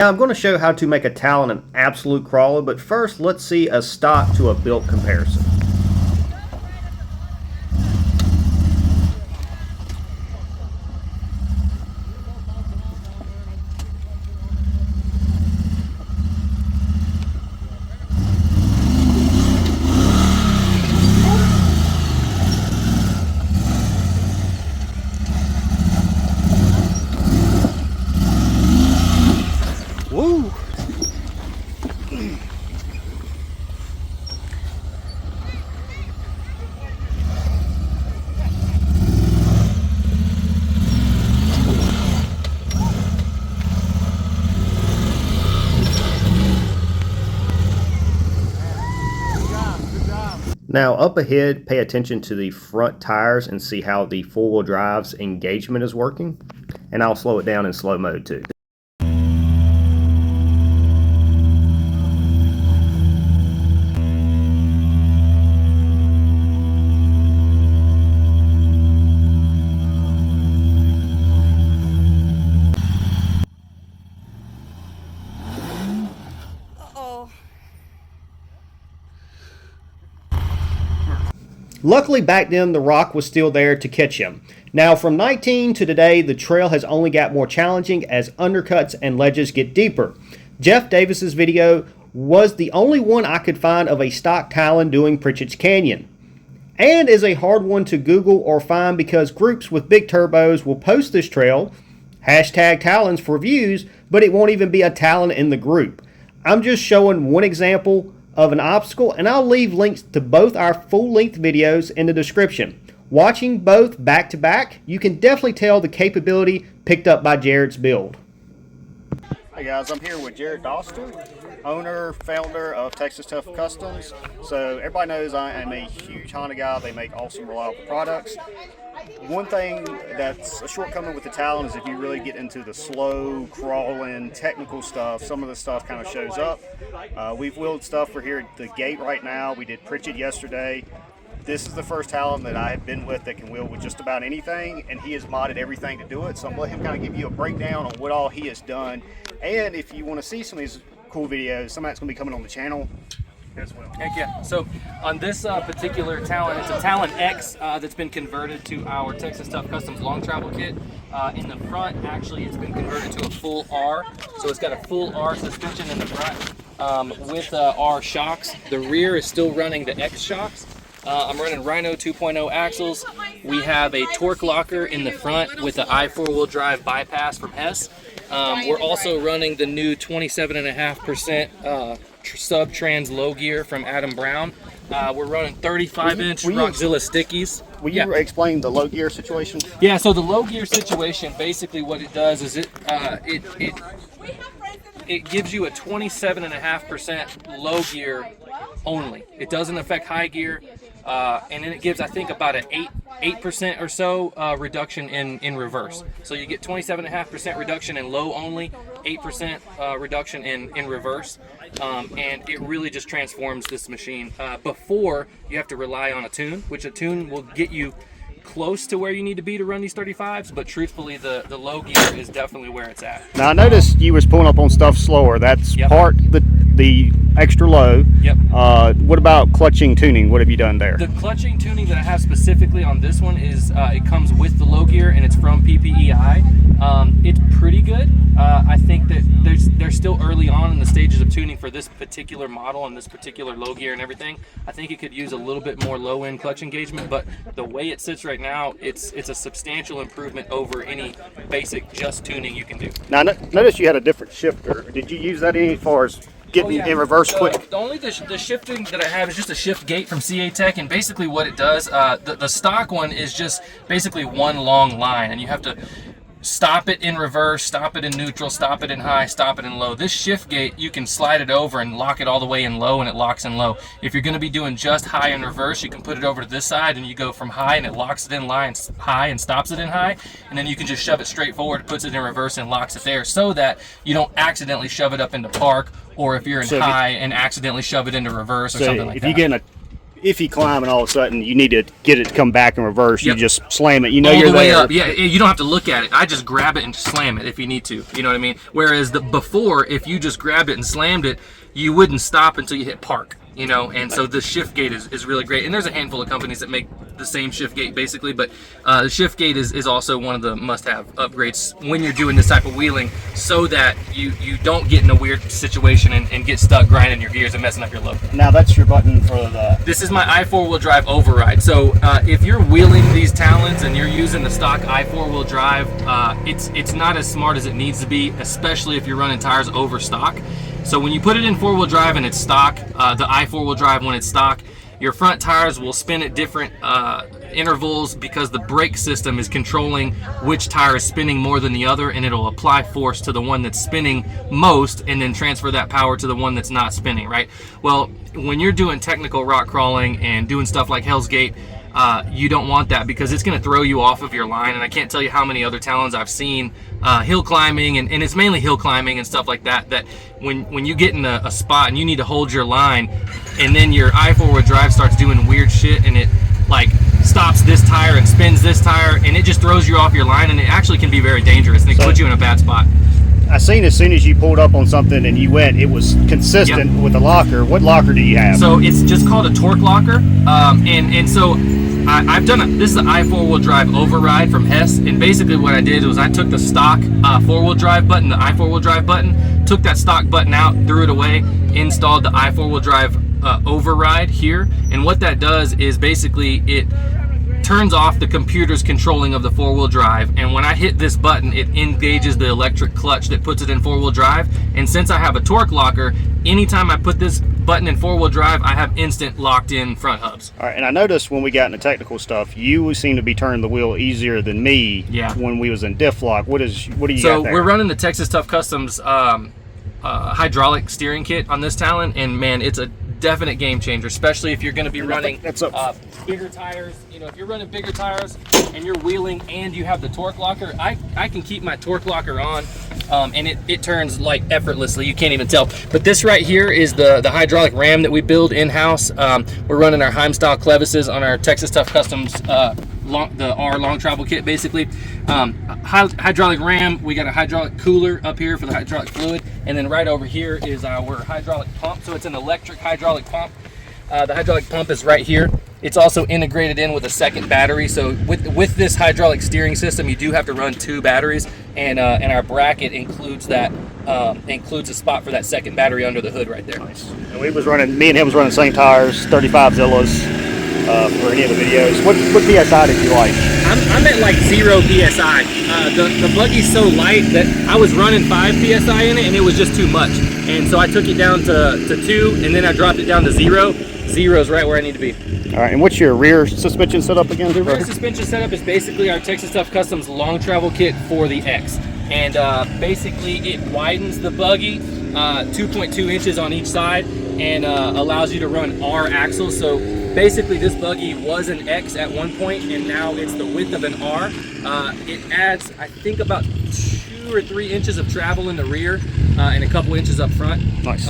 Now I'm going to show how to make a Talon an absolute crawler, but first let's see a stock to a built comparison. Woo! Now up ahead, pay attention to the front tires and see how the four-wheel drive's engagement is working. And I'll slow it down in slow mode too. Luckily back then the rock was still there to catch him. Now from 19 to today the trail has only got more challenging as undercuts and ledges get deeper. Jeff Davis's video was the only one I could find of a stock Talon doing Pritchett's Canyon, and is a hard one to Google or find because groups with big turbos will post this trail, hashtag Talons for views, but it won't even be a Talon in the group. I'm just showing one example of an obstacle, and I'll leave links to both our full-length videos in the description. Watching both back to back, you can definitely tell the capability picked up by Jared's build. Hey guys, I'm here with Jared Doster, owner, founder of Texas Tough Customs. So everybody knows I am a huge Honda guy. They make awesome, reliable products. One thing that's a shortcoming with the Talon is if you really get into the slow, crawling, technical stuff, some of the stuff kind of shows up. We've wheeled stuff for here at the gate right now. We did Pritchett yesterday. This is the first Talon that I have been with that can wheel with just about anything, and he has modded everything to do it. So I'm going to let him kind of give you a breakdown on what all he has done. And if you want to see some of these cool videos, some of that's going to be coming on the channel as well. Heck yeah. So on this particular Talon, it's a Talon X that's been converted to our Texas Tough Customs long travel kit. In the front, actually, it's been converted to a full R. So it's got a full R suspension in the front with R shocks. The rear is still running the X shocks. I'm running Rhino 2.0 axles. We have a Torqu Locker in the front with the i4-wheel drive bypass from Hess. We're also running the new 27.5% sub-trans low gear from Adam Brown. We're running 35-inch Rockzillas stickies. Will you explain the low gear situation? Yeah, so the low gear situation, basically what it does is it gives you a 27.5% low gear only. It doesn't affect high gear, and then it gives, I think, about an 8% or so reduction in reverse. So you get 27.5% reduction in low only, 8% reduction in reverse, and it really just transforms this machine. Before, you have to rely on a tune, which a tune will get you close to where you need to be to run these 35s, but truthfully the low gear is definitely where it's at. Now I noticed you was pulling up on stuff slower. That's part the extra low. Yep. What about clutching tuning? What have you done there? The clutching tuning that I have specifically on this one is it comes with the low gear and it's from PPEI. It's pretty good. I think that they're still early on in the stages of tuning for this particular model and this particular low gear and everything. I think it could use a little bit more low end clutch engagement, but the way it sits right now, it's a substantial improvement over any basic just tuning you can do. Now notice you had a different shifter. Did you use that any as far as getting in reverse quick? The only the shifting that I have is just a shift gate from CA Tech, and basically what it does, the stock one is just basically one long line, and you have to stop it in reverse, stop it in neutral, stop it in high, stop it in low. This shift gate, you can slide it over and lock it all the way in low, and it locks in low. If you're going to be doing just high and reverse, you can put it over to this side and you go from high and it locks it in high and stops it in high, and then you can just shove it straight forward, puts it in reverse and locks it there, so that you don't accidentally shove it up into park, or if you're in high and accidentally shove it into reverse or something like that. if you climb and all of a sudden you need to get it to come back in reverse, Yep. you just slam it. You know all you're the way there. up. Yeah, you don't have to look at it. I just grab it and slam it if you need to. You know what I mean? Whereas before, if you just grabbed it and slammed it, you wouldn't stop until you hit park. You know, and so the shift gate is really great. And there's a handful of companies that make the same shift gate basically, but the shift gate is also one of the must-have upgrades when you're doing this type of wheeling, so that you don't get in a weird situation and get stuck grinding your gears and messing up your load. Now that's your button for the... This is my i4 wheel drive override. So if you're wheeling these Talons and you're using the stock i4 wheel drive, it's not as smart as it needs to be, especially if you're running tires over stock. So when you put it in four-wheel drive and it's stock, the i4 wheel drive when it's stock, your front tires will spin at different intervals because the brake system is controlling which tire is spinning more than the other, and it'll apply force to the one that's spinning most and then transfer that power to the one that's not spinning, right? Well, when you're doing technical rock crawling and doing stuff like Hell's Gate, you don't want that because it's going to throw you off of your line. And I can't tell you how many other Talons I've seen hill climbing, and it's mainly hill climbing and stuff like that, that when you get in a spot and you need to hold your line, and then your i4 wheel drive starts doing weird shit and it like stops this tire and spins this tire, and it just throws you off your line, and it actually can be very dangerous, and it can put you in a bad spot. I seen as soon as you pulled up on something and you went, it was consistent with the locker. What locker do you have? So it's just called a Torqu Locker, and so I've done this is an i4 wheel drive override from Hess, and basically what I did was I took the stock four-wheel drive button, the i4 wheel drive button, took that stock button out, threw it away, installed the i4 wheel drive override here, and what that does is basically it turns off the computer's controlling of the four-wheel drive, and when I hit this button, it engages the electric clutch that puts it in four-wheel drive. And since I have a Torqu Locker, anytime I put this button in four-wheel drive, I have instant locked-in front hubs. All right, and I noticed when we got into technical stuff, you seem to be turning the wheel easier than me. Yeah. When we was in diff lock. What do you got there? So we're running the Texas Tough Customs hydraulic steering kit on this Talon, and man, it's a definite game changer, especially if you're going to be running bigger tires. You know, if you're running bigger tires and you're wheeling and you have the Torqu Locker, I can keep my Torqu Locker on, and it turns like effortlessly. You can't even tell. But this right here is the hydraulic ram that we build in-house. We're running our Heim style clevises on our Texas Tough Customs the R long travel kit, basically. Hydraulic ram, we got a hydraulic cooler up here for the hydraulic fluid, and then right over here is our hydraulic pump. So it's an electric hydraulic pump. The hydraulic pump is right here. It's also integrated in with a second battery. So with this hydraulic steering system, you do have to run 2 batteries, and our bracket includes that includes a spot for that second battery under the hood right there. Nice. And we was running, me and him was running the same tires, 35 Zillas. For any of the videos. What PSI did you like? I'm at like 0 PSI. The buggy's so light that I was running 5 PSI in it, and it was just too much. And so I took it down to 2, and then I dropped it down to 0. 0 is right where I need to be. All right, and what's your rear suspension setup again? The rear suspension setup is basically our Texas Tough Customs long travel kit for the X. And basically it widens the buggy 2.2 inches on each side, and allows you to run R axles. So basically this buggy was an X at one point, and now it's the width of an R. It adds, I think, about 2 or 3 inches of travel in the rear and a couple inches up front. Nice.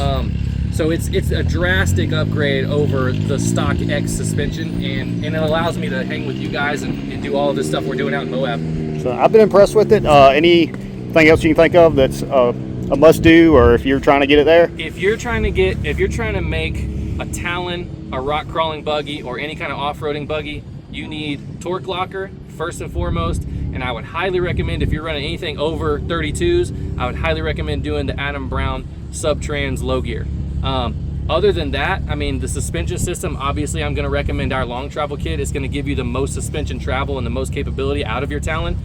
So it's a drastic upgrade over the stock X suspension, and it allows me to hang with you guys and do all of this stuff we're doing out in Moab. So I've been impressed with it. Anything else you can think of that's a must do, or if you're trying to get it there? If you're trying to make a Talon, a rock crawling buggy, or any kind of off-roading buggy, you need Torqu Locker first and foremost. And I would highly recommend, if you're running anything over 32s, I would highly recommend doing the Adam Brown Subtrans low gear. Other than that, I mean, the suspension system, obviously I'm going to recommend our long travel kit. It's going to give you the most suspension travel and the most capability out of your Talon,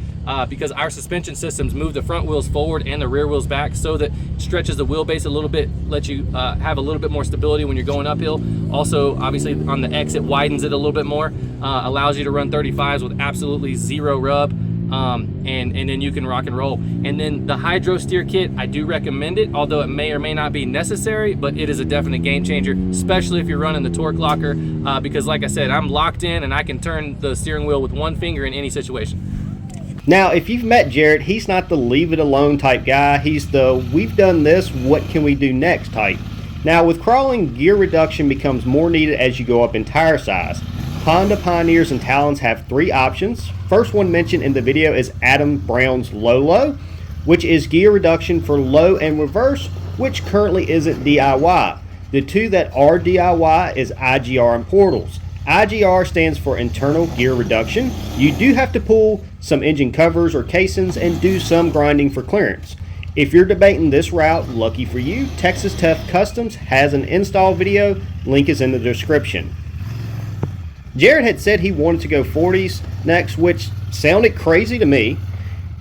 because our suspension systems move the front wheels forward and the rear wheels back, so that it stretches the wheelbase a little bit, lets you have a little bit more stability when you're going uphill. Also, obviously on the X, it widens it a little bit more, allows you to run 35s with absolutely 0 rub. And then you can rock and roll. And then the hydro steer kit, I do recommend it, although it may or may not be necessary, but it is a definite game changer, especially if you're running the Torqu Locker, because like I said, I'm locked in and I can turn the steering wheel with one finger in any situation. Now, if you've met Jarrett, he's not the leave it alone type guy. He's the we've done this, what can we do next type. Now with crawling, gear reduction becomes more needed as you go up in tire size. Honda Pioneers and Talons have 3 options. First one mentioned in the video is Adam Brown's Low, which is gear reduction for low and reverse, which currently isn't DIY. The 2 that are DIY is IGR and Portals. IGR stands for internal gear reduction. You do have to pull some engine covers or casings and do some grinding for clearance. If you're debating this route, lucky for you, Texas Tough Customs has an install video. Link is in the description. Jared had said he wanted to go 40s next, which sounded crazy to me.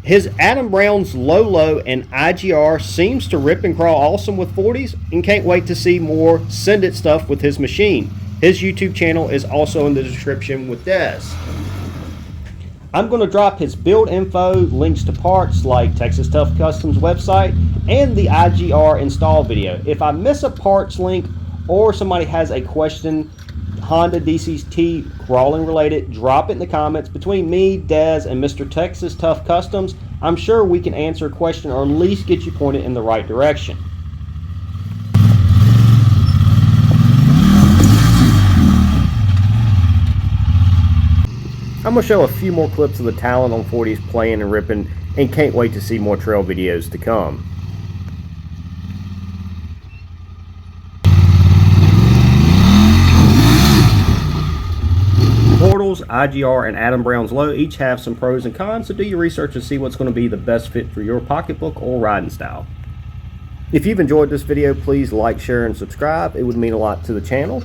His Adam Brown's Low and IGR seems to rip and crawl awesome with 40s, and can't wait to see more Send It stuff with his machine. His YouTube channel is also in the description with Des. I'm going to drop his build info, links to parts like Texas Tough Customs website, and the IGR install video. If I miss a parts link or somebody has a question, Honda DCT crawling related, drop it in the comments between me, Des, and Mr. Texas Tough Customs. I'm sure we can answer a question or at least get you pointed in the right direction. I'm going to show a few more clips of the Talon on 40s playing and ripping, and can't wait to see more trail videos to come. Portals, IGR, and Adam Brown's Low each have some pros and cons, so do your research and see what's going to be the best fit for your pocketbook or riding style. If you've enjoyed this video, please like, share, and subscribe. It would mean a lot to the channel.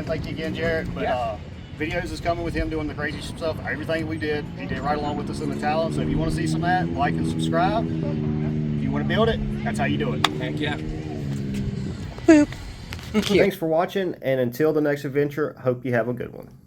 Thank you again, Jared. But videos is coming with him doing the crazy stuff. Everything we did, he did right along with us in the Talon. So if you want to see some of that, like and subscribe. If you want to build it, that's how you do it. Heck yeah. Thanks for watching, and until the next adventure, hope you have a good one.